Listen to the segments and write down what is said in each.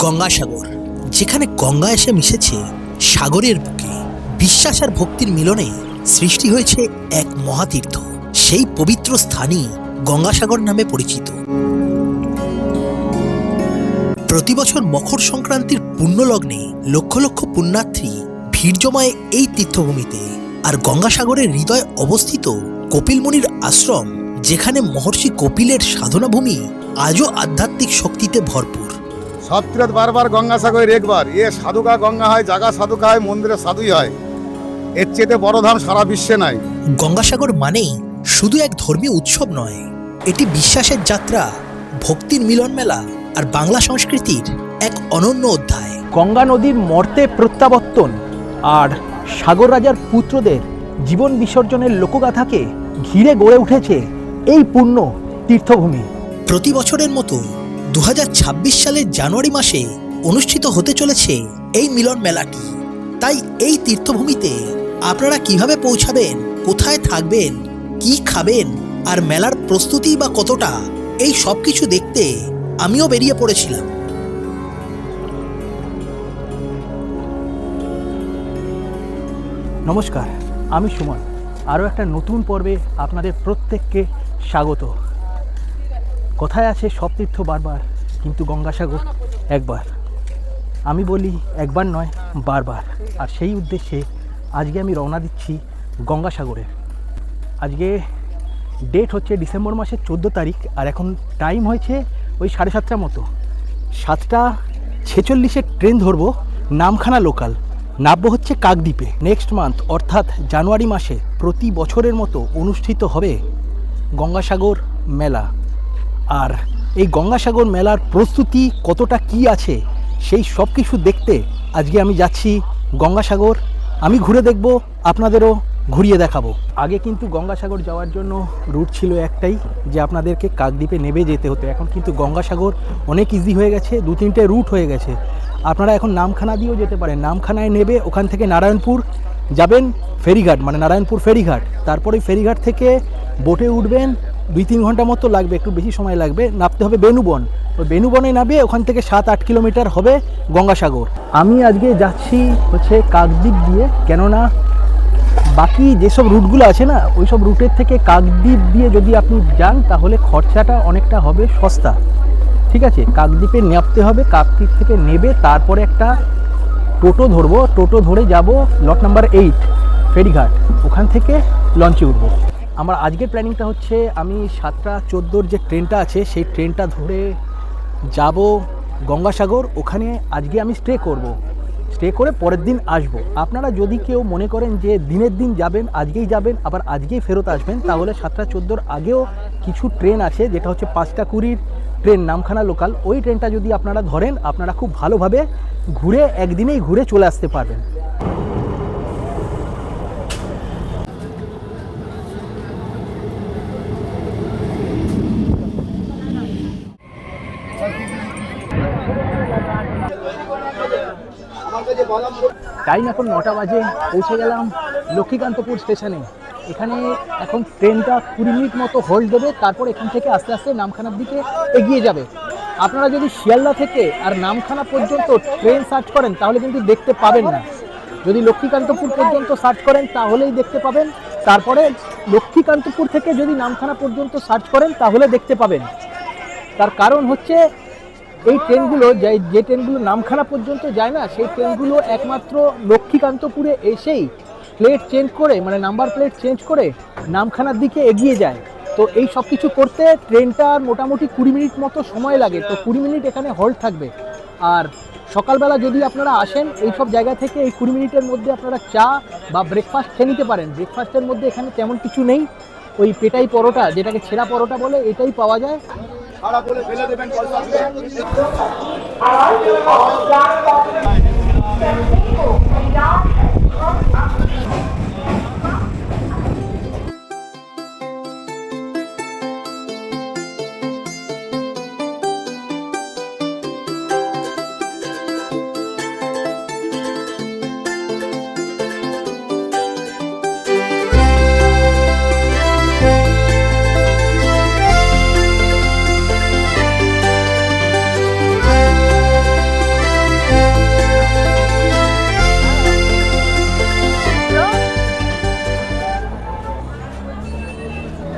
গঙ্গাসাগর, যেখানে গঙ্গা এসে মিশেছে সাগরের বুকে। বিশ্বাস আর ভক্তির মিলনে সৃষ্টি হয়েছে এক মহাতীর্থ। সেই পবিত্র স্থানই গঙ্গাসাগর নামে পরিচিত। প্রতি বছর মকর সংক্রান্তির পুণ্যলগ্নে লক্ষ লক্ষ পুণ্যার্থী ভিড় জমায় এই তীর্থভূমিতে। আর গঙ্গাসাগরের হৃদয়ে অবস্থিত কপিল মুনির আশ্রম, যেখানে মহর্ষি কপিলের সাধনাভূমি আজও আধ্যাত্মিক শক্তিতে ভরপুর। সব তীর্থ বারবার গঙ্গাসাগরের একবার। সাধুকা গঙ্গা হয়, জাগা সাধুকা হয়, মন্দিরে সাধুই হয়। এর চেয়ে বড় ধাম সারা বিশ্বে নাই। গঙ্গাসাগর মানেই শুধু এক ধর্মীয় উৎসব নয়, এটি বিশ্বাসের যাত্রা, ভক্তির মিলন মেলা আর বাংলা সংস্কৃতির এক অনন্য অধ্যায়। গঙ্গা নদীর মর্তে প্রত্যাবর্তন আর সাগর রাজার পুত্রদের জীবন বিসর্জনের লোকগাথাকে ঘিরে গড়ে উঠেছে এই পূর্ণ তীর্থভূমি। প্রতি বছরের মতো 2026 সালের জানুয়ারি মাসে অনুষ্ঠিত হতে চলেছে এই মিলন মেলাটি। তাই এই তীর্থভূমিতে আপনারা কিভাবে পৌঁছাবেন, কোথায় থাকবেন, কি খাবেন আর মেলার প্রস্তুতি বা কতটা, এই সব কিছু দেখতে আমিও বেরিয়ে পড়েছিলাম। নমস্কার, আমি সুমন। আরও একটা নতুন পর্বে আপনাদের প্রত্যেককে স্বাগত। কথায় আছে সব তীর্থ বারবার, কিন্তু গঙ্গাসাগর একবার। আমি বলি একবার নয়, বারবার। আর সেই উদ্দেশ্যে আজকে আমি রওনা দিচ্ছি গঙ্গাসাগরে। আজকে ডেট হচ্ছে ডিসেম্বর মাসের 14 তারিখ, আর এখন টাইম হয়েছে ওই 7:30 মতো। 7:46 ট্রেন ধরবো নামখানা লোকাল, নামবো হচ্ছে কাকদ্বীপে। নেক্সট মান্থ অর্থাৎ জানুয়ারি মাসে প্রতি বছরের মতো অনুষ্ঠিত হবে গঙ্গাসাগর মেলা। আর এই গঙ্গাসাগর মেলার প্রস্তুতি কতটা কি আছে সেই সব কিছু দেখতে আজকে আমি যাচ্ছি গঙ্গাসাগর। আমি ঘুরে দেখব, আপনাদেরও ঘুরিয়ে দেখাবো। আগে কিন্তু গঙ্গাসাগর যাওয়ার জন্য রুট ছিল একটাই, যে আপনাদেরকে কাকদ্বীপে নেমে যেতে হতো। এখন কিন্তু গঙ্গাসাগর অনেক ইজি হয়ে গেছে, 2-3টে রুট হয়ে গেছে। আপনারা এখন নামখানা দিয়েও যেতে পারেন। নামখানায় নেবে, ওখান থেকে নারায়ণপুর যাবেন ফেরিঘাট, মানে নারায়ণপুর ফেরিঘাট। তারপরে ফেরিঘাট থেকে বোটে উঠবেন, 2-3 ঘন্টা মতো লাগবে, একটু বেশি সময় লাগবে। নামতে হবে বেনুবন। ওই বেনুবনে নামবে, ওখান থেকে 7-8 কিলোমিটার হবে গঙ্গাসাগর। আমি আজকে যাচ্ছি হচ্ছে কাকদ্বীপ দিয়ে, কেননা বাকি যেসব রুটগুলো আছে না, ওই সব রুটের থেকে কাকদ্বীপ দিয়ে যদি আপনি যান তাহলে খরচাটা অনেকটা হবে সস্তা। ঠিক আছে, কাকদ্বীপে নামতে হবে, কাকদ্বীপ থেকে নেবে তারপরে একটা টোটো ধরবো, টোটো ধরে যাব লট নাম্বার 8 ফেরিঘাট, ওখান থেকে লঞ্চে উঠবো। আমার আজকের প্ল্যানিংটা হচ্ছে আমি 7:14 যে ট্রেনটা আছে সেই ট্রেনটা ধরে যাব গঙ্গাসাগর। ওখানে আজকে আমি স্টে করব, স্টে করে পরের দিন আসব। আপনারা যদি কেউ মনে করেন যে দিনের দিন যাবেন, আজকেই যাবেন আবার আজকেই ফেরত আসবেন, তাহলে 7:14 আগেও কিছু ট্রেন আছে, যেটা হচ্ছে 5:20 ট্রেন নামখানা লোকাল। ওই ট্রেনটা যদি আপনারা ধরেন, আপনারা খুব ভালোভাবে ঘুরে একদিনেই ঘুরে চলে আসতে পারবেন। টাইম এখন 9টা বাজে, পৌঁছে গেলাম লক্ষ্মীকান্তপুর স্টেশনে। এখানে এখন ট্রেনটা 20 মিনিট মতো হোল্ড দেবে, তারপর এখান থেকে আস্তে আস্তে নামখানার দিকে এগিয়ে যাবে। আপনারা যদি শিয়ালদা থেকে আর নামখানা পর্যন্ত ট্রেন সার্চ করেন তাহলে কিন্তু দেখতে পাবেন না। যদি লক্ষ্মীকান্তপুর পর্যন্ত সার্চ করেন তাহলেই দেখতে পাবেন। তারপরে লক্ষ্মীকান্তপুর থেকে যদি নামখানা পর্যন্ত সার্চ করেন তাহলে দেখতে পাবেন। তার কারণ হচ্ছে এই ট্রেনগুলো যে ট্রেনগুলো নামখানা পর্যন্ত যায় না, সেই ট্রেনগুলো একমাত্র লক্ষ্মীকান্তপুরে এসেই প্লেট চেঞ্জ করে, মানে নাম্বার প্লেট চেঞ্জ করে নামখানার দিকে এগিয়ে যায়। তো এই সব কিছু করতে ট্রেনটার মোটামুটি 20 মিনিট মতো সময় লাগে। তো 20 মিনিট এখানে হল্ট থাকবে। আর সকালবেলা যদি আপনারা আসেন এই সব জায়গা থেকে, এই 20 মিনিটের মধ্যে আপনারা চা বা ব্রেকফাস্ট খেয়ে নিতে পারেন। ব্রেকফাস্টের মধ্যে এখানে তেমন কিছু নেই, ওই পেটাই পরোটা, যেটাকে ছেঁড়া পরোটা বলে, এটাই পাওয়া যায়। ফেলে দেবেন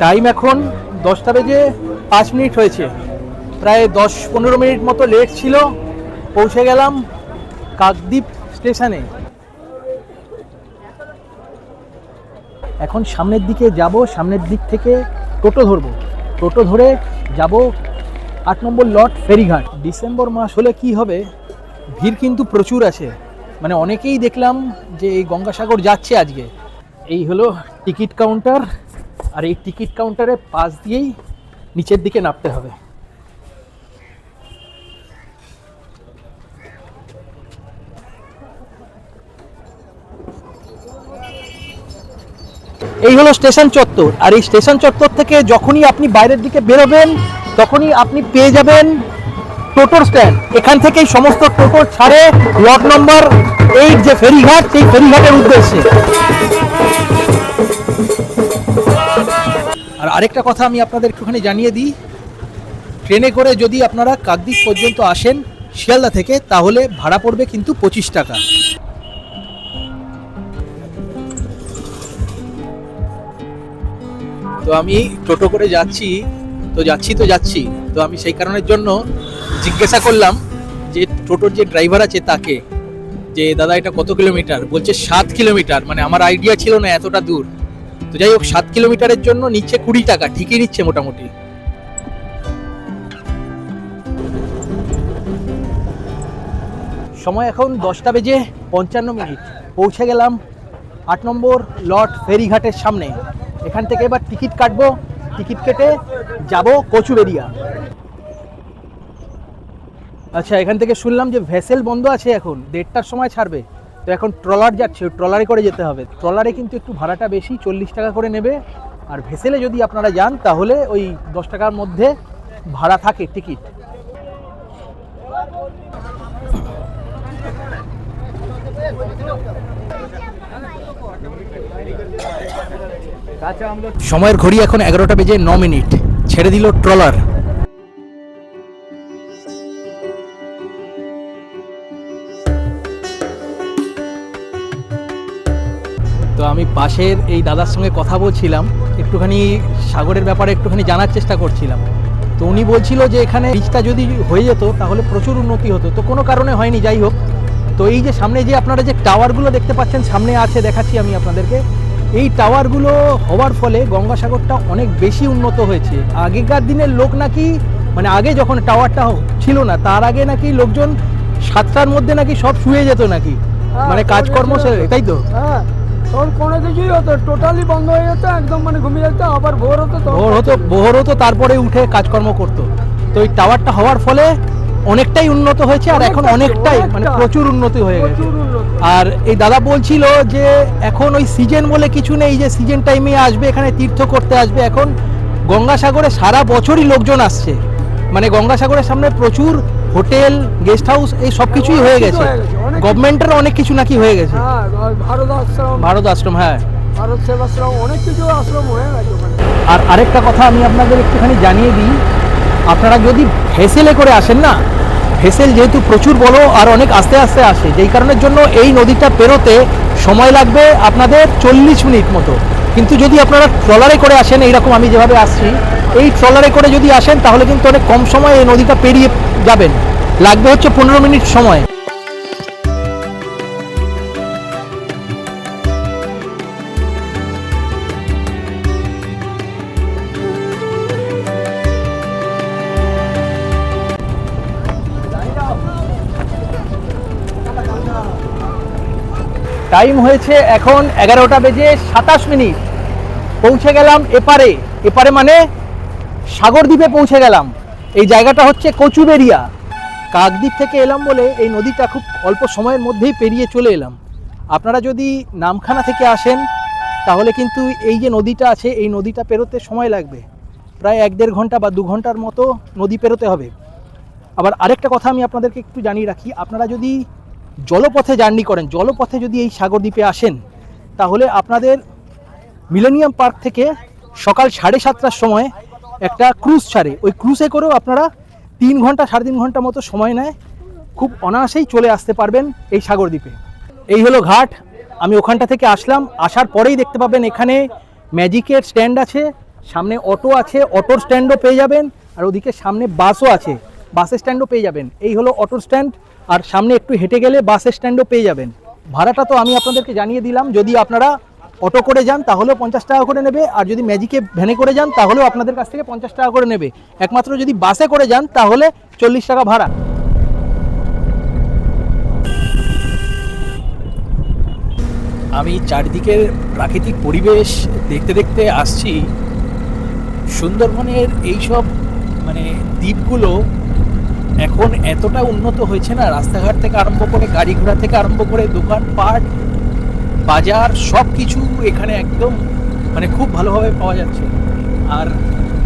টাইম এখন 10টা বেজে 5 মিনিট হয়েছে, প্রায় 10-15 মিনিট মতো লেট ছিল। পৌঁছে গেলাম কাকদ্বীপ স্টেশনে। এখন সামনের দিকে যাব, সামনের দিক থেকে টোটো ধরবো, টোটো ধরে যাব 8 নম্বর লট ফেরিঘাট। ডিসেম্বর মাস হলে কি হবে, ভিড় কিন্তু প্রচুর আছে, মানে অনেকেই দেখলাম যে এই গঙ্গাসাগর যাচ্ছে আজকে। এই হলো টিকিট কাউন্টার, আর এই টিকিট কাউন্টারের পাশ দিয়েই নিচের দিকে নামতে হবে। এই হলো স্টেশন চত্বর, আর এই স্টেশন চত্বর থেকে যখনই আপনি বাইরের দিকে বেরোবেন তখনই আপনি পেয়ে যাবেন টোটোর স্ট্যান্ড। এখান থেকেই সমস্ত টোটো ছাড়ে লট নম্বর 8 যে ফেরিঘাট, সেই ফেরিঘাটের উদ্দেশ্যে। আর আরেকটা কথা আমি আপনাদের একটুখানি জানিয়ে দিই, ট্রেনে করে যদি আপনারা কাকদ্বীপ পর্যন্ত আসেন শিয়ালদা থেকে, তাহলে ভাড়া পড়বে কিন্তু 25 টাকা। তো আমি টোটো করে যাচ্ছি, তো আমি সেই কারণের জন্য জিজ্ঞাসা করলাম যে টোটোর যে ড্রাইভার আছে তাকে, যে দাদা এটা কত কিলোমিটার? বলছে 7 কিলোমিটার। মানে আমার আইডিয়া ছিল না এতটা দূর। তো যাই হোক, 7 কিলোমিটারের জন্য নিচ্ছে 20 টাকা, ঠিকই নিচ্ছে মোটামুটি। সময় এখন 10টা বেজে 55 মিনিট। পৌঁছে গেলাম 8 নম্বর লট ফেরিঘাটের সামনে। এখান থেকে এবার টিকিট কাটবো, টিকিট কেটে যাব কচুবেড়িয়া। আচ্ছা, এখান থেকে শুনলাম যে ভেসেল বন্ধ আছে, এখন 1:30টার সময় ছাড়বে। তো এখন ট্রলার যাচ্ছে, ট্রলারে করে যেতে হবে। ট্রলারে কিন্তু একটু ভাড়াটা বেশি, 40 টাকা করে নেবে। আর ভেসেলে যদি আপনারা যান তাহলে ওই 10 টাকার মধ্যে ভাড়া থাকে টিকিট। সময়ের ঘড়ি এখন 11টা বেজে 9 মিনিট। ছেড়ে দিল ট্রলার। তো আমি পাশের এই দাদার সঙ্গে কথা বলছিলাম, একটুখানি সাগরের ব্যাপারে একটুখানি জানার চেষ্টা করছিলাম। তো উনি বলছিল যে এখানে ব্রিজটা যদি হয়ে যেত তাহলে প্রচুর উন্নতি হতো, তো কোনো কারণে হয়নি। যাই হোক, তো এই যে সামনে যে আপনারা যে টাওয়ারগুলো দেখতে পাচ্ছেন, সামনে আছে, দেখাচ্ছি আমি আপনাদেরকে। এই টাওয়ারগুলো হওয়ার ফলে গঙ্গাসাগরটা অনেক বেশি উন্নত হয়েছে। আগেকার দিনের লোক নাকি, মানে আগে যখন টাওয়ারটা ছিল না তার আগে নাকি লোকজন 7টার মধ্যে নাকি সব শুয়ে যেত নাকি, মানে কাজকর্ম সেরে, তাই তো? হ্যাঁ, তখন কোনো কিছুই হতো, টোটালি বন্ধ হয়ে যেত, একদম মানে ঘুমিয়ে যেত, আবার ভোর হতো, তারপরে উঠে কাজকর্ম করতো। তো এই টাওয়ারটা হওয়ার ফলে অনেকটাই উন্নত হয়েছে, আর এখন অনেকটাই মানে প্রচুর উন্নতি হয়ে গেছে। আর এই দাদা বলছিল যে এখন ওই সিজন বলে কিছু নেই, যে সিজন টাইমে আসবে এখানে তীর্থ করতে আসবে। এখন গঙ্গাসাগরে সারা বছরই লোকজন আসছে, মানে গঙ্গাসাগরের সামনে প্রচুর হোটেল, গেস্ট হাউস, এই সব কিছুই হয়ে গেছে। গভর্নমেন্টের অনেক কিছু নাকি হয়ে গেছে। ভারত আশ্রম, হ্যাঁ, ভারত সেবাশ্রম, অনেক কিছু আশ্রম হয়ে গেছে। আর আরেকটা কথা আমি আপনাদের একটুখানি জানিয়ে দিই, আপনারা যদি ভেসেলে করে আসেন না, ভেসেল যেহেতু প্রচুর বড় আর অনেক আস্তে আস্তে আসে, যেই কারণের জন্য এই নদীটা পেরোতে সময় লাগবে আপনাদের 40 মিনিট মতো। কিন্তু যদি আপনারা ট্রলারে করে আসেন, এইরকম আমি যেভাবে আসছি, এই ট্রলারে করে যদি আসেন তাহলে কিন্তু অনেক কম সময়ে এই নদীটা পেরিয়ে যাবেন। লাগবে হচ্ছে 15 মিনিট সময়। টাইম হয়েছে এখন 11টা বেজে 27 মিনিট। পৌঁছে গেলাম এপারে, এপারে মানে সাগরদ্বীপে পৌঁছে গেলাম। এই জায়গাটা হচ্ছে কচুবেড়িয়া। কাকদ্বীপ থেকে এলাম বলে এই নদীটা খুব অল্প সময়ের মধ্যেই পেরিয়ে চলে এলাম। আপনারা যদি নামখানা থেকে আসেন তাহলে কিন্তু এই যে নদীটা আছে, এই নদীটা পেরোতে সময় লাগবে প্রায় 1-1.5 ঘন্টা বা 2 ঘন্টার মতো নদী পেরোতে হবে। আবার আরেকটা কথা আমি আপনাদেরকে একটু জানিয়ে রাখি, আপনারা যদি জলপথে জার্নি করেন, জলপথে যদি এই সাগরদ্বীপে আসেন তাহলে আপনাদের মিলেনিয়াম পার্ক থেকে সকাল 7:30টার সময় একটা ক্রুজ ছাড়ে। ওই ক্রুজে করেও আপনারা 3 ঘন্টা 3.5 ঘন্টা মতো সময় নেয়, খুব অনায়াসেই চলে আসতে পারবেন এই সাগরদ্বীপে। এই হলো ঘাট। আমি ওখানটা থেকে আসলাম, আসার পরেই দেখতে পাবেন এখানে ম্যাজিকের স্ট্যান্ড আছে, সামনে অটো আছে, অটোর স্ট্যান্ডও পেয়ে যাবেন, আর ওদিকে সামনে বাসও আছে, বাসের স্ট্যান্ডও পেয়ে যাবেন। এই হলো অটোর স্ট্যান্ড, আর সামনে একটু হেঁটে গেলে বাসের স্ট্যান্ডও পেয়ে যাবেন। ভাড়াটা তো আমি আপনাদেরকে জানিয়ে দিলাম, যদি আপনারা অটো করে যান তাহলেও 50 টাকা করে নেবে, আর যদি ম্যাজিকে ভ্যানে করে যান তাহলেও আপনাদের কাছ থেকে 50 টাকা করে নেবে। একমাত্র যদি বাসে করে যান তাহলে 40 টাকা ভাড়া। আমি চারদিকের প্রাকৃতিক পরিবেশ দেখতে দেখতে আসছি। সুন্দরবনের এইসব মানে দ্বীপগুলো এখন এতটা উন্নত হয়েছে না, রাস্তাঘাট থেকে আরম্ভ করে, গাড়ি ঘোড়া থেকে আরম্ভ করে, দোকানপাট, বাজার, সব কিছু এখানে একদম মানে খুব ভালোভাবে পাওয়া যাচ্ছে। আর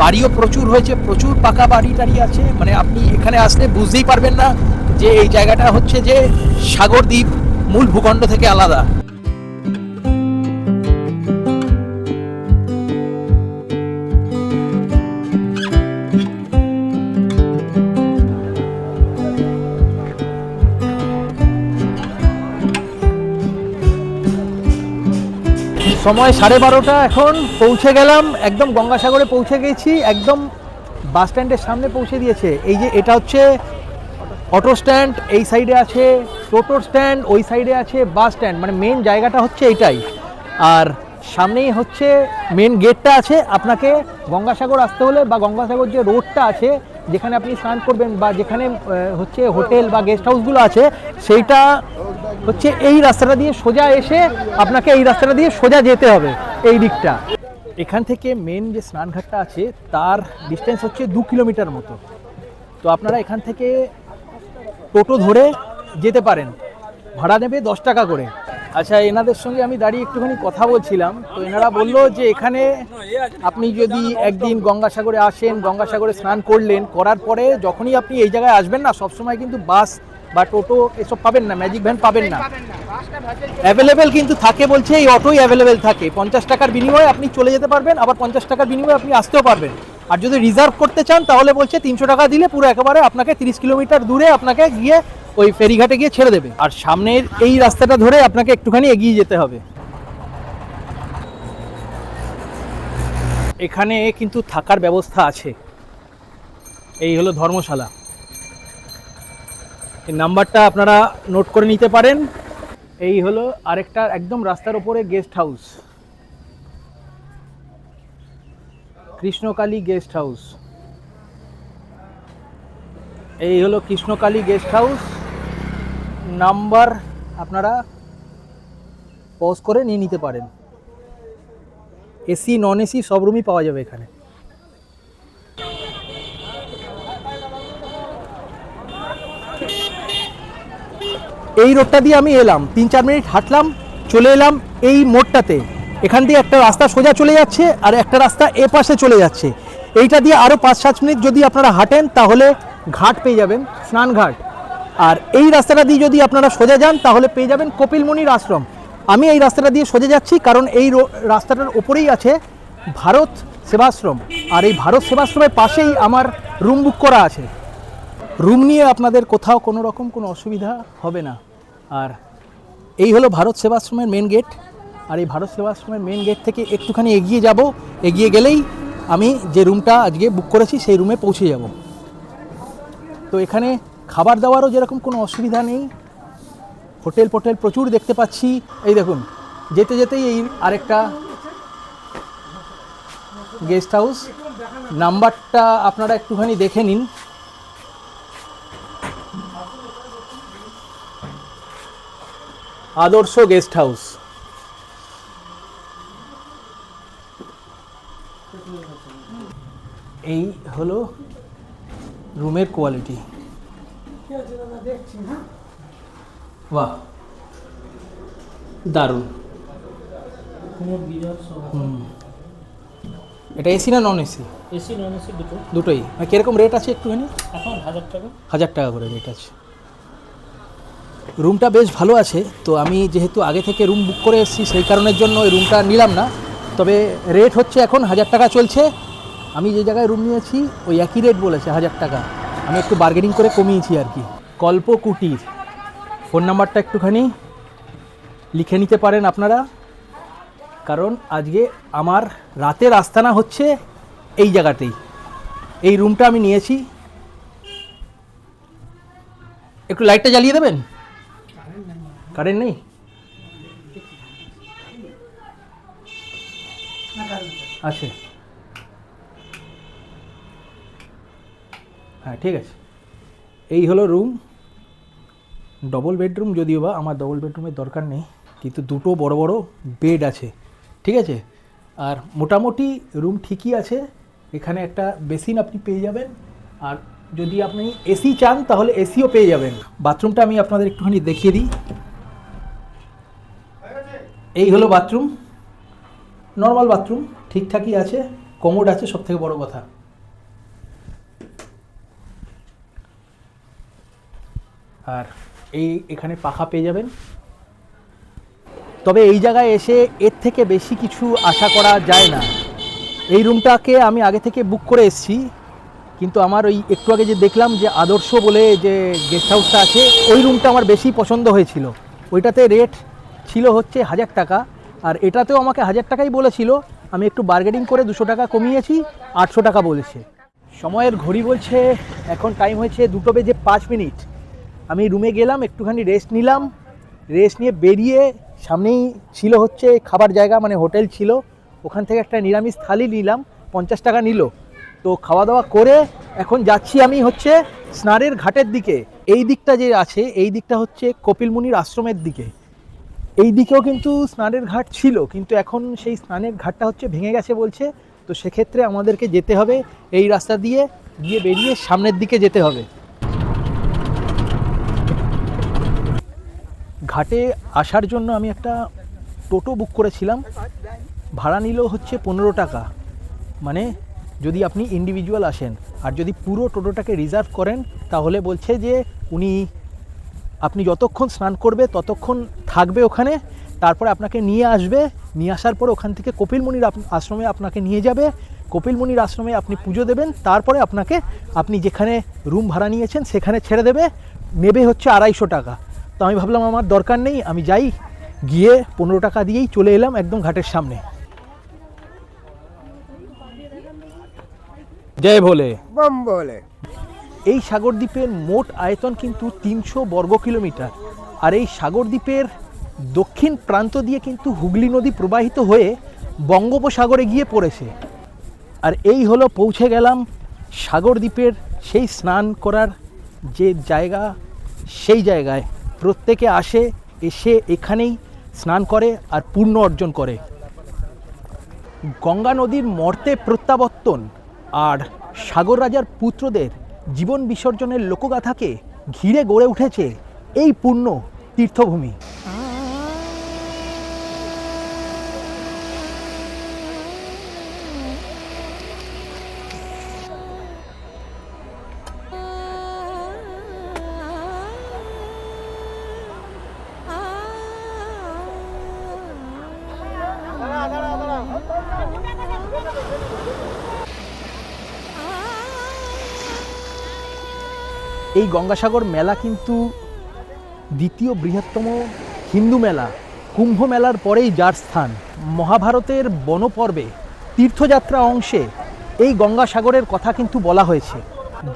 বাড়িও প্রচুর হয়েছে, প্রচুর পাকা বাড়ি টাড়ি আছে। মানে আপনি এখানে আসলে বুঝতেই পারবেন না যে এই জায়গাটা হচ্ছে যে সাগর দ্বীপ মূল ভূখণ্ড থেকে আলাদা। সময় 12:30 এখন, পৌঁছে গেলাম, একদম গঙ্গাসাগরে পৌঁছে গেছি, একদম বাস স্ট্যান্ডের সামনে পৌঁছে দিয়েছে। এই যে এটা হচ্ছে অটো স্ট্যান্ড, এই সাইডে আছে টোটোর স্ট্যান্ড, ওই সাইডে আছে বাস স্ট্যান্ড, মানে মেন জায়গাটা হচ্ছে এইটাই। আর সামনেই হচ্ছে মেন গেটটা আছে। আপনাকে গঙ্গাসাগর আসতে হলে বা গঙ্গাসাগর যে রোডটা আছে যেখানে আপনি স্নান করবেন বা যেখানে হচ্ছে হোটেল বা গেস্ট হাউসগুলো আছে, সেইটা হচ্ছে এই রাস্তাটা দিয়ে সোজা এসে আপনাকে এই রাস্তাটা দিয়ে সোজা যেতে হবে এই দিকটা। এখান থেকে মেন যে স্নানঘাটটা আছে তার ডিস্টেন্স হচ্ছে 2 কিলোমিটার মতো। তো আপনারা এখান থেকে টোটো ধরে যেতে পারেন, ভাড়া নেবে 10 টাকা করে। আচ্ছা, এনাদের সঙ্গে আমি দাঁড়িয়ে একটুখানি কথা বলছিলাম, তো এনারা বললো যে এখানে আপনি যদি একদিন গঙ্গাসাগরে আসেন, গঙ্গাসাগরে স্নান করলেন, করার পরে যখনই আপনি এই জায়গায় আসবেন না, সবসময় কিন্তু বাস বা টোটো এসব পাবেন না, ম্যাজিক ভ্যান পাবেন না। অ্যাভেলেবেল কিন্তু থাকে, বলছে এই অটোই অ্যাভেলেবেল থাকে। 50 টাকার বিনিময়ে আপনি চলে যেতে পারবেন, আবার 50 টাকার বিনিময়ে আপনি আসতেও পারবেন। আর যদি রিজার্ভ করতে চান তাহলে বলছে 300 টাকা দিলে পুরো একেবারে আপনাকে 30 কিলোমিটার দূরে আপনাকে গিয়ে ওই ফেরিঘাটে গিয়ে ছেড়ে দেবে। আর সামনের এই রাস্তাটা ধরে আপনাকে একটুখানি এগিয়ে যেতে হবে। এখানে কিন্তু থাকার ব্যবস্থা আছে। এই হলো ধর্মশালা, এই নাম্বারটা আপনারা নোট করে নিতে পারেন। এই হলো আরেকটা একদম রাস্তার উপরে guest house, Krishnakali guest house. এই হলো কৃষ্ণকালী গেস্ট হাউস, নাম্বার আপনারা পজ করে নিয়ে নিতে পারেন। এসি নন এসি সব রুমই পাওয়া যাবে এখানে। এই রোডটা দিয়ে আমি এলাম, 3-4 মিনিট হাঁটলাম, চলে এলাম এই মোড়টাতে। এখান দিয়ে একটা রাস্তা সোজা চলে যাচ্ছে আর একটা রাস্তা এ পাশে চলে যাচ্ছে। এইটা দিয়ে আরও 5-7 মিনিট যদি আপনারা হাঁটেন তাহলে ঘাট পেয়ে যাবেন, স্নান ঘাট। আর এই রাস্তাটা দিয়ে যদি আপনারা সোজা যান তাহলে পেয়ে যাবেন কপিলমুনির আশ্রম। আমি এই রাস্তাটা দিয়ে সোজা যাচ্ছি কারণ এই রাস্তাটার ওপরেই আছে ভারত সেবাশ্রম, আর এই ভারত সেবাশ্রমের পাশেই আমার রুম বুক করা আছে। রুম নিয়ে আপনাদের কোথাও কোনো রকম কোনো অসুবিধা হবে না। আর এই হলো ভারত সেবাশ্রমের মেন গেট। আর এই ভারত সেবাশ্রমের মেন গেট থেকে একটুখানি এগিয়ে যাব, এগিয়ে গেলেই আমি যে রুমটা আজকে বুক করেছি সেই রুমে পৌঁছে যাব। তো এখানে খাবার দাবারও যেরকম কোনো অসুবিধা নেই, হোটেল ফোটেল প্রচুর দেখতে পাচ্ছি। এই দেখুন, যেতে যেতেই এই আরেকটা গেস্ট হাউস, নাম্বারটা আপনারা একটুখানি দেখে নিন। আদর্শ গেস্ট হাউস। এই হলো রুমের কোয়ালিটি। বাহ, দারুণ। এটা এসি না non AC? AC non AC দুটোই। কিরকম রেট আছে একটুখানি? এখন 1000 টাকা। 1000 টাকা করে রেট আছে। রুমটা বেশ ভালো আছে। তো আমি যেহেতু আগে থেকে রুম বুক করে এসেছি সেই কারণের জন্য এই রুমটা নিলাম না। তবে রেট হচ্ছে এখন 1000 টাকা চলছে। আমি যে জায়গায় রুম নিয়েছি ওই একই রেট বলেছে, 1000 টাকা। আমি একটু বার্গেনিং করে কমিয়েছি আর কি। কল্পকুটির ফোন নাম্বারটা একটুখানি লিখে নিতে পারেন আপনারা। কারণ আজকে আমার রাতের আস্তানা হচ্ছে এই জায়গাতেই। এই রুমটা আমি নিয়েছি। একটু লাইটটা জ্বালিয়ে দেবেন। কারেন্ট নেই? আছে, হ্যাঁ ঠিক আছে। এই হলো রুম, ডবল বেডরুম, যদিও বা আমার ডবল বেডরুমের দরকার নেই, কিন্তু দুটো বড় বড় বেড আছে, ঠিক আছে। আর মোটামুটি রুম ঠিকই আছে। এখানে একটা বেসিন আপনি পেয়ে যাবেন, আর যদি আপনি এসি চান তাহলে এসিও পেয়ে যাবেন। বাথরুমটা আমি আপনাদের একটুখানি দেখিয়ে দিই। এই হলো বাথরুম, নর্মাল বাথরুম, ঠিকঠাকই আছে, কমোড আছে, সব থেকে বড় কথা। আর এখানে পাখা পেয়ে যাবেন। তবে এই জায়গায় এসে এর থেকে বেশি কিছু আশা করা যায় না। এই রুমটাকে আমি আগে থেকে বুক করে এসেছি, কিন্তু আমার ওই একটু আগে যে দেখলাম যে আদর্শ বলে যে গেস্ট হাউসটা আছে, ওই রুমটা আমার বেশি পছন্দ হয়েছিল। ওইটাতে রেট ছিল হচ্ছে 1000 টাকা, আর এটাতেও আমাকে 1000 টাকাই বলেছিল। আমি একটু বার্গেনিং করে 200 টাকা কমিয়েছি, 800 টাকা বলেছে। সময়ের ঘড়ি বলছে এখন টাইম হয়েছে 2:05। আমি রুমে গেলাম, একটুখানি রেস্ট নিলাম। রেস্ট নিয়ে বেরিয়ে সামনেই ছিল হচ্ছে খাবার জায়গা, মানে হোটেল ছিল। ওখান থেকে একটা নিরামিষ থালি নিলাম, 50 টাকা নিল। তো খাওয়া দাওয়া করে এখন যাচ্ছি আমি হচ্ছে স্নানের ঘাটের দিকে। এই দিকটা যে আছে, এই দিকটা হচ্ছে কপিল মুনির আশ্রমের দিকে। এই দিকেও কিন্তু স্নানের ঘাট ছিল, কিন্তু এখন সেই স্নানের ঘাটটা হচ্ছে ভেঙে গেছে বলছে। তো সেক্ষেত্রে আমাদেরকে যেতে হবে এই রাস্তা দিয়ে, গিয়ে বেরিয়ে সামনের দিকে যেতে হবে। ঘাটে আসার জন্য আমি একটা টোটো বুক করেছিলাম, ভাড়া নিল হচ্ছে 15 টাকা। মানে যদি আপনি ইন্ডিভিজুয়াল আসেন, আর যদি পুরো টোটোটাকে রিজার্ভ করেন তাহলে বলছে যে আপনি যতক্ষণ স্নান করবে ততক্ষণ থাকবে ওখানে, তারপরে আপনাকে নিয়ে আসবে, নিয়ে আসার পর ওখান থেকে কপিল মুনির আশ্রমে আপনাকে নিয়ে যাবে। কপিল মুনির আশ্রমে আপনি পুজো দেবেন, তারপরে আপনি যেখানে রুম ভাড়া নিয়েছেন সেখানে ছেড়ে দেবে, নেবে হচ্ছে 250 টাকা। তো আমি ভাবলাম আমার দরকার নেই, আমি যাই, গিয়ে 15 টাকা দিয়েই চলে এলাম একদম ঘাটের সামনে। জয় ভোলে বম বলে। এই সাগরদ্বীপের মোট আয়তন কিন্তু 300 বর্গ কিলোমিটার। আর এই সাগরদ্বীপের দক্ষিণ প্রান্ত দিয়ে কিন্তু হুগলি নদী প্রবাহিত হয়ে বঙ্গোপসাগরে গিয়ে পড়েছে। আর এই হলো পৌঁছে গেলাম সাগরদ্বীপের সেই স্নান করার যে জায়গা, সেই জায়গায় প্রত্যেকে আসে, এসে এখানেই স্নান করে আর পুণ্য অর্জন করে। গঙ্গা নদীর মর্তে প্রত্যাবর্তন আর সাগর রাজার পুত্রদের জীবন বিসর্জনের লোকগাথাকে ঘিরে গড়ে উঠেছে এই পূর্ণ তীর্থভূমি। এই গঙ্গাসাগর মেলা কিন্তু দ্বিতীয় বৃহত্তম হিন্দু মেলা, কুম্ভ মেলার পরেই যার স্থান। মহাভারতের বনপর্বে তীর্থযাত্রা অংশে এই গঙ্গাসাগরের কথা কিন্তু বলা হয়েছে,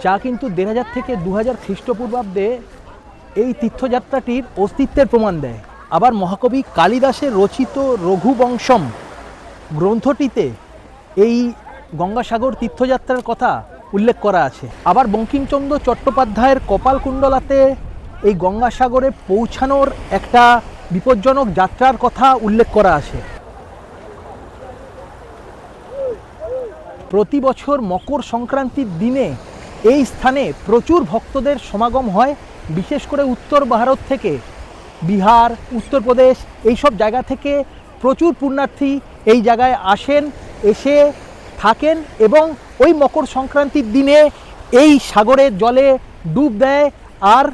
যা কিন্তু 1000 থেকে 2000 খ্রিস্টপূর্বাব্দে এই তীর্থযাত্রাটির অস্তিত্বের প্রমাণ দেয়। আবার মহাকবি কালিদাসের রচিত রঘুবংশম গ্রন্থটিতে এই গঙ্গাসাগর তীর্থযাত্রার কথা উল্লেখ করা আছে। আবার বঙ্কিমচন্দ্র চট্টোপাধ্যায়ের কপালকুণ্ডলাতে এই গঙ্গাসাগরে পৌঁছানোর একটা বিপজ্জনক যাত্রার কথা উল্লেখ করা আছে। প্রতি বছর মকর সংক্রান্তির দিনে এই স্থানে প্রচুর ভক্তদের সমাগম হয়, বিশেষ করে উত্তর ভারত থেকে, বিহার, উত্তরপ্রদেশ, এইসব জায়গা থেকে প্রচুর পুণ্যার্থী এই জায়গায় আসেন, এসে থাকেন এবং ওই মকর সংক্রান্তির দিনে এই সাগরের জলে ডুব দেয় আর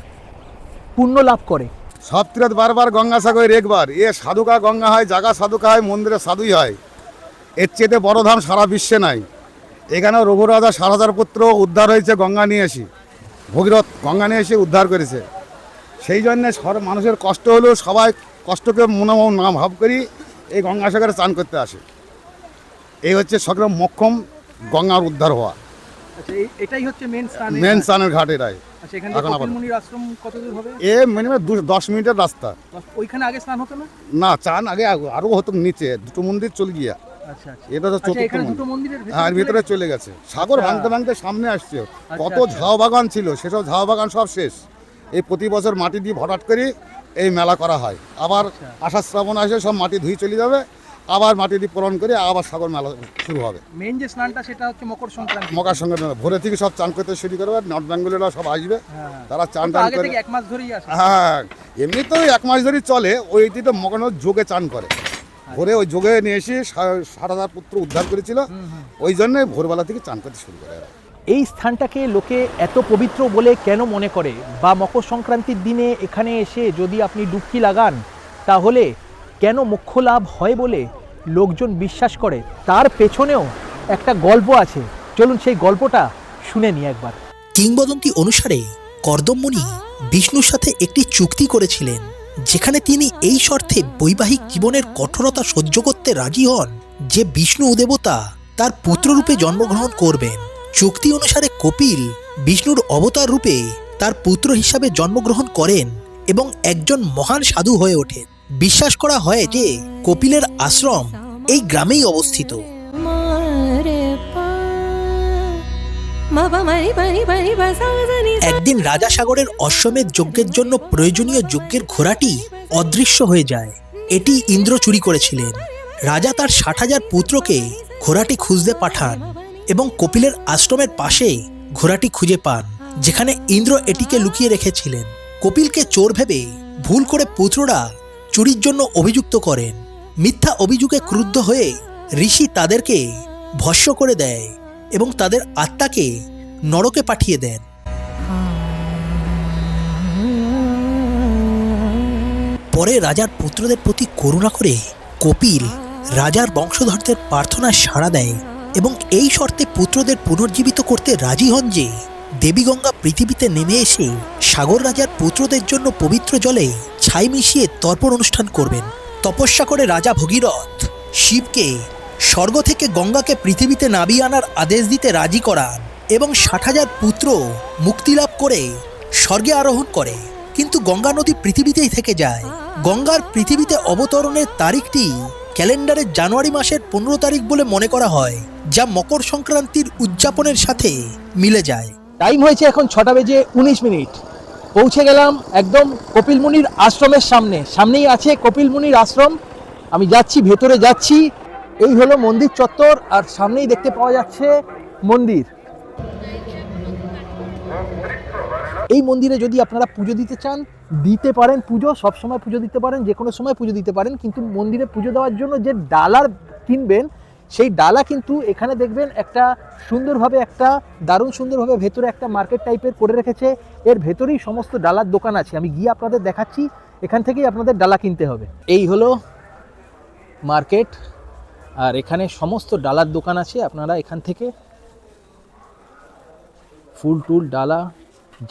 পুণ্য লাভ করে। সব তীরথ বারবার গঙ্গাসাগর একবার, এ সাধুকা গঙ্গা হয়, জাগা সাধুকা হয়, মন্দিরে সাধুই হয়। এর চেয়ে বড় ধাম সারা বিশ্বে নাই। এখানেও রঘুরাজা 7000 পুত্র উদ্ধার হয়েছে গঙ্গা নিয়ে এসে, ভগীরথ গঙ্গা নিয়ে এসে উদ্ধার করেছে। সেই জন্যে মানুষের কষ্ট হলেও সবাই কষ্টকে মনে না ভাব করি এই গঙ্গাসাগরে চান করতে আসে। এই হচ্ছে সকরম মক্ষম গঙ্গার উদ্ধার হওয়া আচ্ছা এটাই হচ্ছে মেন স্নানের ঘাট এটাই। আচ্ছা এখানে এখন আবার- কপিল মুনির আশ্রম কত দূর হবে? এ মিনিমাম 10 মিনিটের রাস্তা। ওইখানে আগে স্নান হতো না? না, চান আগে আরও হতো, নিচে দুটো মন্দির চলে গিয়া। আচ্ছা আচ্ছা এটা তো আচ্ছা চতুর্থ এখানে মন্দির। দুটো মন্দিরের হ্যাঁ, ভিতরে চলে গেছে। সাগর আচ্ছা। ভাঙতে ভাঙতে সামনে আসছে। কত আচ্ছা। ঝাউ বাগান ছিল, সেসব ঝাউ বাগান সব শেষ। এই প্রতি বছর মাটি দিয়ে ভরাট করে এই মেলা করা হয়। আবার আচ্ছা। আষাঢ় শ্রাবণ আসে, সব মাটি ধুয়ে চলে যাবে, আবার মাটি দিয়ে পূরণ করে আবার সাগর মেলা শুরু হবে। মেন যে স্নানটা সেটা হচ্ছে মকর সংক্রান্তি। মকার সঙ্গে ভোরে থেকে সব চান করতে শুরু করবে, নর্থ বেঙ্গলেরা সব আসবে, হ্যাঁ। তারা চান তো টান আগে করে। থেকে 1 মাস ধরেই আসে। হ্যাঁ, এমনি তো 1 মাস ধরেই চলে। ওই দিকে মকানোর যোগে চান করে, ভোরে ওই যোগে নিয়ে এসে 60,000 পুত্র উদ্ধার করেছিল, ওই জন্যই ভোরবেলা থেকে চান করতে শুরু করে এরা। এই স্থানটাকে লোকে এত পবিত্র বলে কেন মনে করে, বা মকর সংক্রান্তির দিনে এখানে এসে যদি আপনি ডুবকি লাগান তাহলে কেন মোক্ষ লাভ হয় বলে লোকজন বিশ্বাস করে, তার পেছনেও একটা গল্প আছে। চলুন সেই গল্পটা শুনে নিই একবার। কিংবদন্তি অনুসারে কর্দম মুনি বিষ্ণুর সাথে একটি চুক্তি করেছিলেন, যেখানে তিনি এই শর্তে বৈবাহিক জীবনের কঠোরতা সহ্য করতে রাজি হন যে বিষ্ণু দেবতা তার পুত্ররূপে জন্মগ্রহণ করবেন। চুক্তি অনুসারে কপিল বিষ্ণুর অবতার রূপে তার পুত্র হিসাবে জন্মগ্রহণ করেন এবং একজন মহান সাধু হয়ে ওঠেন। বিশ্বাস করা হয় যে কপিলের আশ্রম এই গ্রামেই অবস্থিত। একদিন রাজা সাগরের অশ্বমেধ যজ্ঞের জন্য প্রয়োজনীয় যজ্ঞের ঘোড়াটি অদৃশ্য হয়ে যায়। এটি ইন্দ্র চুরি করেছিলেন। রাজা তার 60,000 পুত্রকে ঘোড়াটি খুঁজতে পাঠান এবং কপিলের আশ্রমের পাশে ঘোড়াটি খুঁজে পান, যেখানে ইন্দ্র এটিকে লুকিয়ে রেখেছিলেন। কপিলকে চোর ভেবে ভুল করে পুত্ররা চুরির জন্য অভিযুক্ত করেন। মিথ্যা অভিযোগে ক্রুদ্ধ হয়ে ঋষি তাদেরকে ভস্ম করে দেয় এবং তাদের আত্মাকে নরকে পাঠিয়ে দেন। পরে রাজার পুত্রদের প্রতি করুণা করে কপিল রাজার বংশধরদের প্রার্থনায় সাড়া দেয় এবং এই শর্তে পুত্রদের পুনর্জীবিত করতে রাজি হন যে দেবীগঙ্গা পৃথিবীতে নেমে এসে সাগর রাজার পুত্রদের জন্য পবিত্র জলে ছাই মিশিয়ে তর্পণ অনুষ্ঠান করবেন। তপস্যা করে রাজা ভগীরথ শিবকে স্বর্গ থেকে গঙ্গাকে পৃথিবীতে নামিয়ে আনার আদেশ দিতে রাজি করান এবং 60,000 পুত্র মুক্তিলাভ করে স্বর্গে আরোহণ করে। কিন্তু গঙ্গা নদী পৃথিবীতেই থেকে যায়। গঙ্গার পৃথিবীতে অবতরণের তারিখটি ক্যালেন্ডারের জানুয়ারি মাসের 15 তারিখ বলে মনে করা হয়, যা মকর সংক্রান্তির উদযাপনের সাথে মিলে যায়। টাইম হয়েছে এখন 6:19। পৌঁছে গেলাম একদম কপিল মুনির আশ্রমের সামনেই আছে কপিল মুনির আশ্রম। আমি যাচ্ছি, ভেতরে যাচ্ছি। এই হলো মন্দির চত্বর, আর সামনেই দেখতে পাওয়া যাচ্ছে মন্দির। এই মন্দিরে যদি আপনারা পুজো দিতে চান দিতে পারেন। পুজো সবসময় পুজো দিতে পারেন, যে কোনো সময় পুজো দিতে পারেন, কিন্তু মন্দিরে পুজো দেওয়ার জন্য যে ডালার কিনবেন সেই ডালা কিন্তু এখানে দেখবেন একটা সুন্দরভাবে, একটা দারুণ সুন্দরভাবে ভেতরে একটা মার্কেট টাইপের করে রেখেছে। এর ভেতরেই সমস্ত ডালার দোকান আছে। আমি গিয়ে আপনাদের দেখাচ্ছি, এখান থেকেই আপনাদের ডালা কিনতে হবে। এই হলো মার্কেট, আর এখানে সমস্ত ডালার দোকান আছে। আপনারা এখান থেকে ফুল টুল ডালা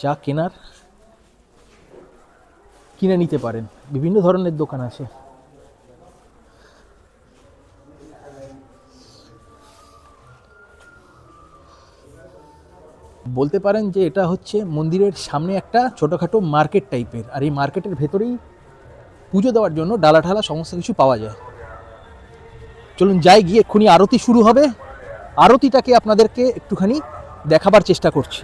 যা কেনার কিনে নিতে পারেন। বিভিন্ন ধরনের দোকান আছে। বলতে পারেন যে এটা হচ্ছে মন্দিরের সামনে একটা ছোটোখাটো মার্কেট টাইপের, আর এই মার্কেটের ভেতরেই পুজো দেওয়ার জন্য ডালা ঢালা সমস্ত কিছু পাওয়া যায়। চলুন যাই, গিয়ে এক্ষুনি আরতি শুরু হবে। আরতিটাকে আপনাদেরকে একটুখানি দেখাবার চেষ্টা করছি।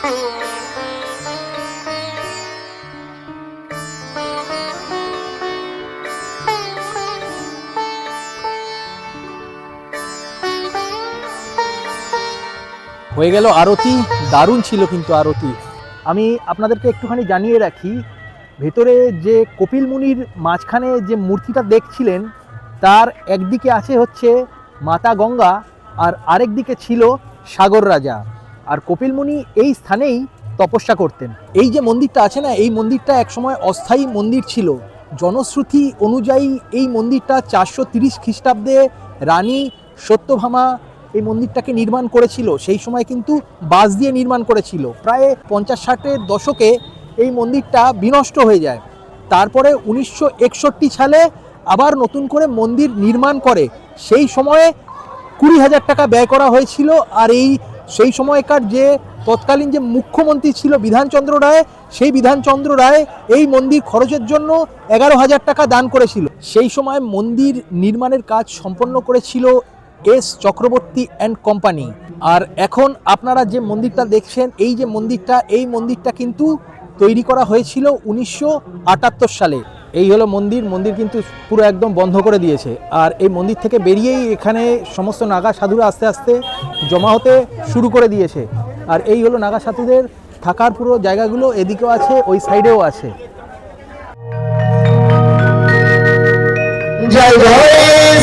হয়ে গেল আরতি। দারুণ ছিল কিন্তু আরতি। আমি আপনাদেরকে একটুখানি জানিয়ে রাখি, ভেতরে যে কপিল মুনির মাঝখানে যে মূর্তিটা দেখছিলেন, তার একদিকে আছে হচ্ছে মাতা গঙ্গা আর আরেক দিকে ছিল সাগর রাজা। আর কপিল মুনি এই স্থানেই তপস্যা করতেন। এই যে মন্দিরটা আছে না, এই মন্দিরটা একসময় অস্থায়ী মন্দির ছিল। জনশ্রুতি অনুযায়ী এই মন্দিরটা 430 খ্রিস্টাব্দে রানী সত্যভামা এই মন্দিরটাকে নির্মাণ করেছিল। সেই সময় কিন্তু বাঁশ দিয়ে নির্মাণ করেছিল। প্রায় 50-60-এর দশকে এই মন্দিরটা বিনষ্ট হয়ে যায়। তারপরে 1961 সালে আবার নতুন করে মন্দির নির্মাণ করে। সেই সময়ে 20,000 টাকা ব্যয় করা হয়েছিল। আর সেই সময়কার যে তৎকালীন যে মুখ্যমন্ত্রী ছিল বিধানচন্দ্র রায়, সেই বিধানচন্দ্র রায় এই মন্দির খরচের জন্য 11,000 টাকা দান করেছিল। সেই সময় মন্দির নির্মাণের কাজ সম্পন্ন করেছিল এস চক্রবর্তী অ্যান্ড কোম্পানি। আর এখন আপনারা যে মন্দিরটা দেখছেন, এই যে মন্দিরটা, এই মন্দিরটা কিন্তু তৈরি করা হয়েছিল 1978 সালে। এই হলো মন্দির। মন্দির কিন্তু পুরো একদম বন্ধ করে দিয়েছে। আর এই মন্দির থেকে বেরিয়েই এখানে সমস্ত নাগা সাধুরা আস্তে আস্তে জমা হতে শুরু করে দিয়েছে। আর এই হলো নাগা সাধুদের থাকার পুরো জায়গাগুলো, এদিকেও আছে, ওই সাইডেও আছে। জয় জয়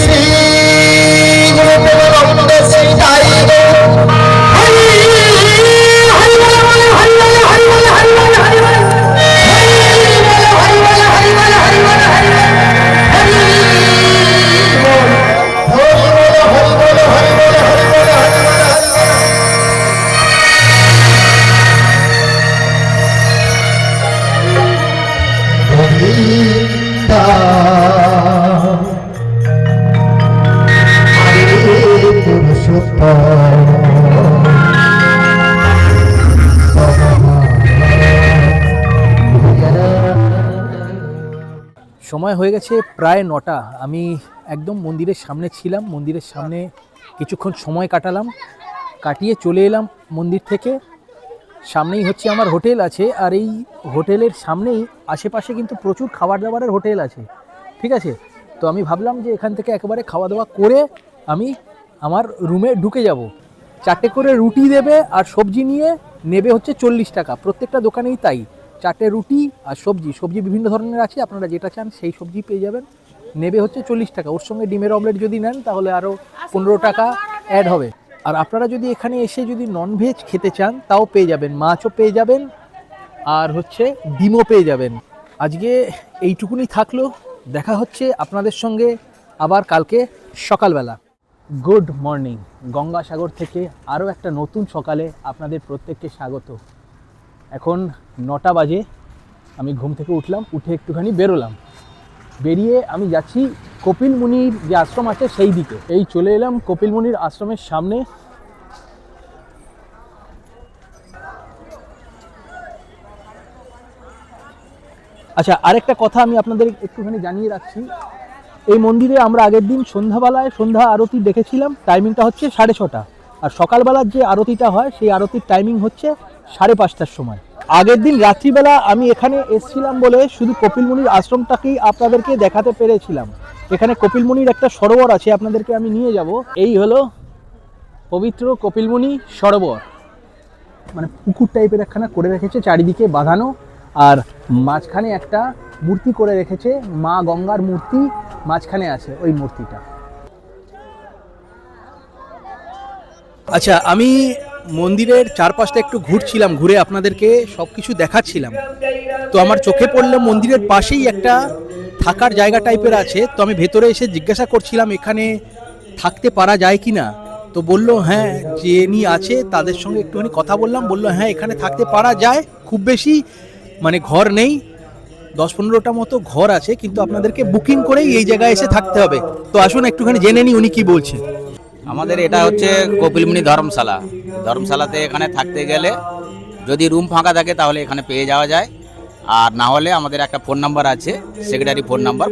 শ্রী গুরু প্রেমানন্দ শ্রী সাই গৌর হরি হরি বল হরি বল হরি বল হরি বল হরি বল হরি বল হরি বল হরি বল হরি বল সময় হয়ে গেছে প্রায় 9টা। আমি একদম মন্দিরের সামনে ছিলাম। মন্দিরের সামনে কিছুক্ষণ সময় কাটালাম, কাটিয়ে চলে এলাম মন্দির থেকে। সামনেই হচ্ছে আমার হোটেল আছে। আর এই হোটেলের সামনেই আশেপাশে কিন্তু প্রচুর খাবার দাবারের হোটেল আছে, ঠিক আছে। তো আমি ভাবলাম যে এখান থেকে একেবারে খাওয়া দাওয়া করে আমি আমার রুমে ঢুকে যাব। 4টে করে রুটি দেবে আর সবজি নিয়ে নেবে হচ্ছে 40 টাকা। প্রত্যেকটা দোকানেই তাই, 4টে রুটি আর সবজি বিভিন্ন ধরনের আছে, আপনারা যেটা চান সেই সবজি পেয়ে যাবেন। নেবে হচ্ছে 40 টাকা। ওর সঙ্গে ডিমের অমলেট যদি নেন তাহলে আরও 15 টাকা অ্যাড হবে। আর আপনারা যদি এখানে এসে যদি ননভেজ খেতে চান তাও পেয়ে যাবেন, মাছও পেয়ে যাবেন আর হচ্ছে ডিমও পেয়ে যাবেন। আজকে এইটুকুনি থাকলো। দেখা হচ্ছে আপনাদের সঙ্গে আবার কালকে সকালবেলা। Good morning. গঙ্গাসাগর থেকে আরও একটা নতুন সকালে আপনাদের প্রত্যেককে স্বাগত। এখন 9টা বাজে। আমি ঘুম থেকে উঠলাম, উঠে একটুখানি বেরোলাম। বেরিয়ে আমি যাচ্ছি কপিল মুনির যে আশ্রম আছে সেই দিকে। এই চলে এলাম কপিল মুনির আশ্রমের সামনে। আচ্ছা, আরেকটা কথা আমি আপনাদের একটুখানি জানিয়ে রাখছি। এই মন্দিরে আমরা আগের দিন সন্ধ্যা আরতি দেখেছিলাম। টাইমিংটা হচ্ছে 6:30। আর সকালবেলার যে আরতিটা হয় সেই আরতির টাইমিং হচ্ছে 5:30টার সময়। আগের দিন রাত্রিবেলা আমি এখানে এসেছিলাম বলে শুধু কপিল মুনির আশ্রমটাকেই আপনাদেরকে দেখাতে পেরেছিলাম। এখানে কপিল মুনির একটা সরোবর আছে, আপনাদেরকে আমি নিয়ে যাব। এই হলো পবিত্র কপিল মুনি সরোবর। মানে পুকুর টাইপের একখানা করে রেখেছে, চারিদিকে বাঁধানো। আর মাঝখানে একটা মূর্তি করে রেখেছে, মা গঙ্গার মূর্তি মাঝখানে আছে ওই মূর্তিটা। আচ্ছা, আমি মন্দিরের চারপাশটা একটু ঘুরছিলাম, ঘুরে আপনাদেরকে সব কিছু দেখাচ্ছিলাম। তো আমার চোখে পড়লো মন্দিরের পাশেই একটা থাকার জায়গা টাইপের আছে। তো আমি ভেতরে এসে জিজ্ঞাসা করছিলাম এখানে থাকতে পারা যায় কি না। তো বললো হ্যাঁ, যিনি আছে তাদের সঙ্গে একটুখানি কথা বললাম। বললো হ্যাঁ, এখানে থাকতে পারা যায়। খুব বেশি মানে ঘর নেই, 10-15টা মতো ঘর আছে, কিন্তু আপনাদেরকে বুকিং করেই এই জায়গায় এসে থাকতে হবে। তো আসুন একটুখানি জেনে নিই উনি কি বলছে। আমাদের এটা হচ্ছে কপিলমুনি ধর্মশালা। ধর্মশালাতে এখানে থাকতে গেলে যদি রুম ফাঁকা থাকে তাহলে এখানে পেয়ে যাওয়া যায়। আর না হলে আমাদের একটা ফোন নাম্বার আছে, সেক্রেটারি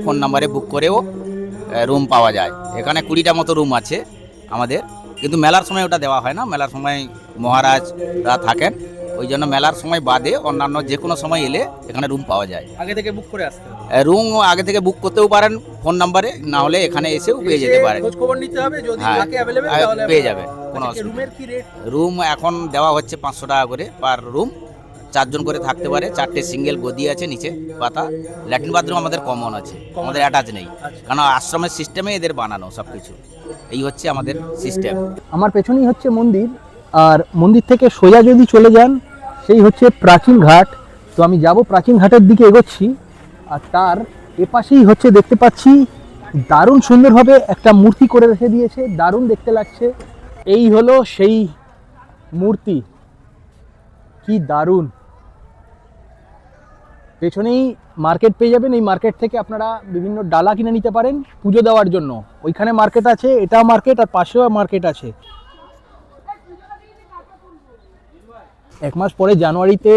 ফোন নাম্বারে বুক করেও রুম পাওয়া যায়। এখানে 20টা মতো রুম আছে আমাদের, কিন্তু মেলার সময় ওটা দেওয়া হয় না। মেলার সময় মহারাজরা থাকেন, ওই জন্য মেলার সময় বাদে অন্যান্য যে কোনো সময় এলে এখানে রুম পাওয়া যায়। আগে থেকে বুক করে আসতে হবে। রুম আগে থেকে বুক করতেও পারেন ফোন নাম্বারে, না হলে এখানে এসেও পেয়ে যেতে পারেন। খোঁজ খবর নিতে হবে, যদি হ্যাঁ, থাকে অ্যাভেলেবেল তাহলে পেয়ে যাবেন, কোনো অসুবিধা রুমের কি রেট? রুম এখন দেওয়া হচ্ছে 500 টাকা করে পার রুম, 4 জন করে থাকতে পারে। 4টে সিঙ্গেল গদি আছে নিচে পাতা, ল্যাট্রিন বাথরুম আমাদের কমন আছে, আমাদের অ্যাটাচ নেই, কারণ আশ্রমের সিস্টেমে এদের বানানো সব কিছু। এই হচ্ছে আমাদের সিস্টেম। আমার পেছনেই হচ্ছে মন্দির, আর মন্দির থেকে সোজা যদি চলে যান সেই হচ্ছে প্রাচীন ঘাট। তো আমি যাব প্রাচীন ঘাটের দিকে এগোচ্ছি, আর তার এপাশেই হচ্ছে দেখতে পাচ্ছি দারুণ সুন্দরভাবে একটা মূর্তি করে রেখে দিয়েছে, দারুণ দেখতে লাগছে। এই হলো সেই মূর্তি, কি দারুণ। পেছনেই মার্কেট পেয়ে যাবেন, এই মার্কেট থেকে আপনারা বিভিন্ন ডালা কিনে নিতে পারেন পুজো দেওয়ার জন্য। ওইখানে মার্কেট আছে, এটাও মার্কেট, আর পাশেও মার্কেট আছে। 1 মাস পরে জানুয়ারিতে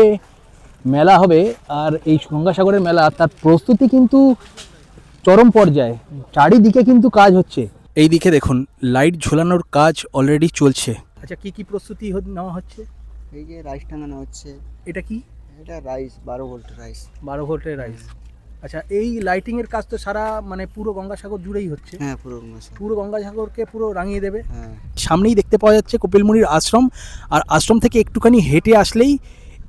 মেলা হবে, আর এই গঙ্গাসাগরের মেলা তার প্রস্তুতি কিন্তু চরম পর্যায়ে, চারিদিকে কিন্তু কাজ হচ্ছে। এই দিকে দেখুন লাইট ঝোলানোর কাজ অলরেডি চলছে। আচ্ছা, কি কি প্রস্তুতি নেওয়া হচ্ছে? এই যে রাইস টাঙানো হচ্ছে। এটা কি? এটা রাইস 12 ভোল্ট রাইস। 12 ভোল্টের রাইস। আচ্ছা, এই লাইটিং এর কাজ তো সারা মানে পুরো গঙ্গাসাগর জুড়েই হচ্ছে। হ্যাঁ, পুরো মাসে। পুরো গঙ্গাসাগরকে পুরো রাঙিয়ে দেবে। হ্যাঁ, সামনেই দেখতে পাওয়া যাচ্ছে কপিলমুনির আশ্রম, আর আশ্রম থেকে একটুখানি হেঁটে আসলেই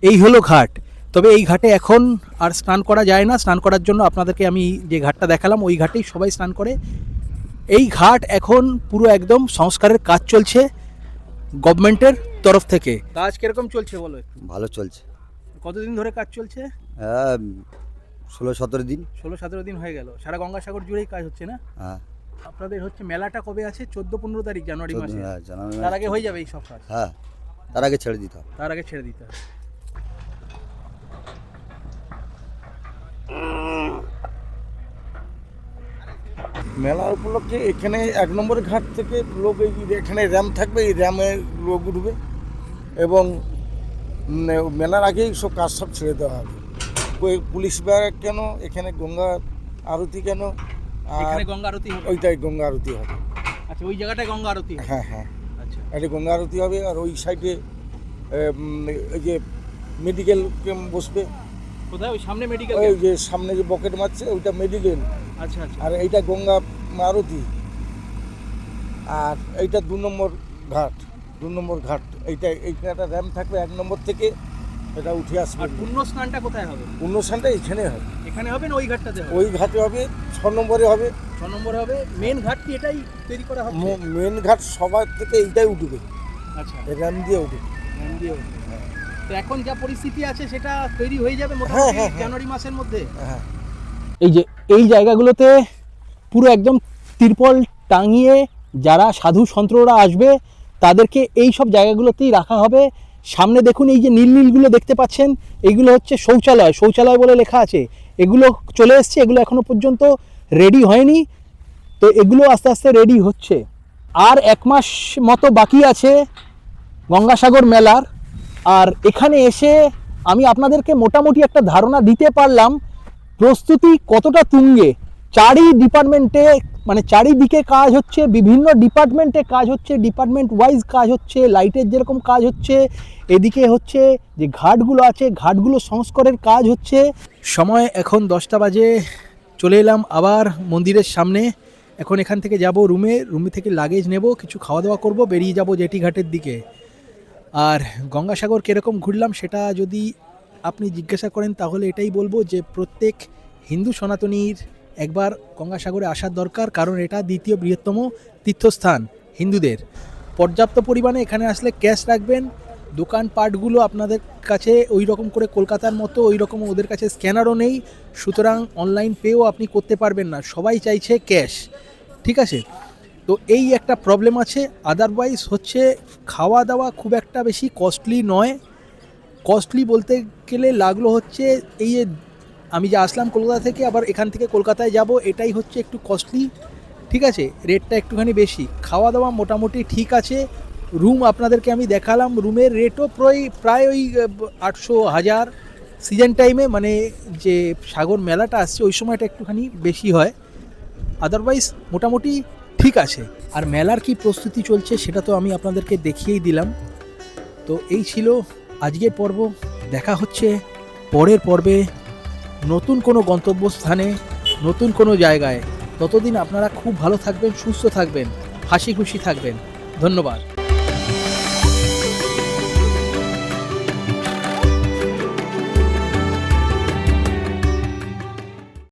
এই হলো ঘাট। তবে এই ঘাটে এখন আর স্নান করা যায় না। স্নান করার জন্য আপনাদেরকে আমি যে ঘাটটা দেখালাম ওই ঘাটেই সবাই স্নান করে। এই ঘাট এখন পুরো একদম সংস্কারের কাজ চলছে গভর্নমেন্টের তরফ থেকে। কাজ কিরকম চলছে বলো একটু? ভালো চলছে। কতদিন ধরে কাজ চলছে? 16-17 দিন। 16-17 দিন হয়ে গেল। সারা গঙ্গাসাগর জুড়েই কাজ হচ্ছে না? হ্যাঁ। আপনাদের হচ্ছে মেলাটা কবে আছে? 14-15 তারিখ জানুয়ারি মাসে। হ্যাঁ, জানুয়ারি তার আগে হয়ে যাবে এই সব কাজ? হ্যাঁ, তার আগে ছেড়ে দিতে হবে। তার আগে ছেড়ে দিতে হবে। মেলা উপলক্ষে এখানে 1 নম্বর ঘাট থেকে লোক এখানে র্যাম থাকবে, এই র্যামে লোক উঠবে এবং মেলার আগেই সব কাজ সব ছেড়ে দেওয়া হবে। পুলিশ ব্যারাক কেন, এখানে গঙ্গা আরতি কেন, এখানে গঙ্গা আরতি হবে? ওইটাই গঙ্গা আরতি হবে। আচ্ছা, ওই জায়গাটায় গঙ্গা আরতি হবে? হ্যাঁ হ্যাঁ, আচ্ছা, একটা গঙ্গা আরতি হবে। আর ওই সাইডে এই যে মেডিকেল ক্যাম্প বসবে। কোথায়? ওই সামনে মেডিকেল? ওই যে সামনে যে বকেট মারছে ওইটা মেডিকেল। আচ্ছা আচ্ছা। আর এইটা গঙ্গা আরতি। আর এইটা 2 নম্বর ঘাট। 2 নম্বর ঘাট এইটা একটা র্যাম থাকবে 1 নম্বর থেকে, এটা উঠে আসবে। আর পুণ্য স্নানটা কোথায় হবে? পুণ্য স্নানটা এখানে হবে। এখানে হবে না ওই ঘাটটাতে হবে? ওই ঘাটে হবে, 6 নম্বরে হবে। 6 নম্বরে হবে। মেন ঘাট কি এটাই তৈরি করা হবে? মেন ঘাট সবার থেকে এইটাই উঠবে, আচ্ছা, র্যাম দিয়ে উঠবে। র্যাম দিয়ে উঠবে। তো এখন যা পরিস্থিতি আছে সেটা তৈরি হয়ে যাবে হ্যাঁ, মোটামুটি হ্যাঁ, হ্যাঁ। জানুয়ারি মাসের মধ্যে। হ্যাঁ। এই যে এই জায়গাগুলোতে পুরো একদম তিরপল টাঙিয়ে যারা সাধু সন্ত্ররা আসবে তাদেরকে এই সব জায়গাগুলোতেই রাখা হবে। সামনে দেখুন এই যে নীল নীলগুলো দেখতে পাচ্ছেন, এইগুলো হচ্ছে শৌচালয়। শৌচালয় বলে লেখা আছে। এগুলো চলে এসছে, এগুলো এখনো পর্যন্ত রেডি হয়নি, তো এগুলো আস্তে আস্তে রেডি হচ্ছে। আর 1 মাস মতো বাকি আছে গঙ্গাসাগর মেলার। আর এখানে এসে আমি আপনাদেরকে মোটামুটি একটা ধারণা দিতে পারলাম প্রস্তুতি কতটা তুঙ্গে। ডিপার্টমেন্টে মানে চারিদিকে কাজ হচ্ছে, বিভিন্ন ডিপার্টমেন্টে কাজ হচ্ছে, ডিপার্টমেন্ট ওয়াইজ কাজ হচ্ছে। লাইটের যেরকম কাজ হচ্ছে, এদিকে হচ্ছে যে ঘাটগুলো আছে ঘাটগুলো সংস্কারের কাজ হচ্ছে। সময় এখন 10টা বাজে। চলে এলাম আবার মন্দিরের সামনে। এখন এখান থেকে যাব রুমে থেকে লাগেজ নেব, কিছু খাওয়া দাওয়া করব, বেরিয়ে যাব জেটি ঘাটের দিকে। আর গঙ্গাসাগর কীরকম ঘুরলাম সেটা যদি আপনি জিজ্ঞাসা করেন তাহলে এটাই বলবো যে প্রত্যেক হিন্দু সনাতনীর একবার গঙ্গাসাগরে আসার দরকার, কারণ এটা 2য় বৃহত্তম তীর্থস্থান হিন্দুদের। পর্যাপ্ত পরিমাণে এখানে আসলে ক্যাশ রাখবেন। দোকানপাটগুলো আপনাদের কাছে ওই রকম করে কলকাতার মতো ওই রকম ওদের কাছে স্ক্যানারও নেই, সুতরাং অনলাইন পেও আপনি করতে পারবেন না, সবাই চাইছে ক্যাশ। ঠিক আছে, তো এই একটা প্রবলেম আছে। আদারওয়াইজ হচ্ছে খাওয়া দাওয়া খুব একটা বেশি কস্টলি নয়। কস্টলি বলতে গেলে লাগলো হচ্ছে এই যে আমি যে আসলাম কলকাতা থেকে, আবার এখান থেকে কলকাতায় যাব, এটাই হচ্ছে একটু কস্টলি। ঠিক আছে, রেটটা একটুখানি বেশি। খাওয়া দাওয়া মোটামুটি ঠিক আছে। রুম আপনাদেরকে আমি দেখালাম, রুমের রেটও প্রায় ওই 800-1000 সিজন টাইমে, মানে যে সাগর মেলাটা আসছে ওই সময়টা একটুখানি বেশি হয়। আদারওয়াইজ মোটামুটি ঠিক আছে। আর মেলার কি প্রস্তুতি চলছে সেটা তো আমি আপনাদেরকে দেখিয়েই দিলাম। তো এই ছিল আজকের পর্ব। দেখা হচ্ছে পরের পর্বে, নতুন কোনো গন্তব্যস্থানে, নতুন কোনো জায়গায়। ততদিন আপনারা খুব ভালো থাকবেন, সুস্থ থাকবেন, হাসি খুশি থাকবেন। ধন্যবাদ।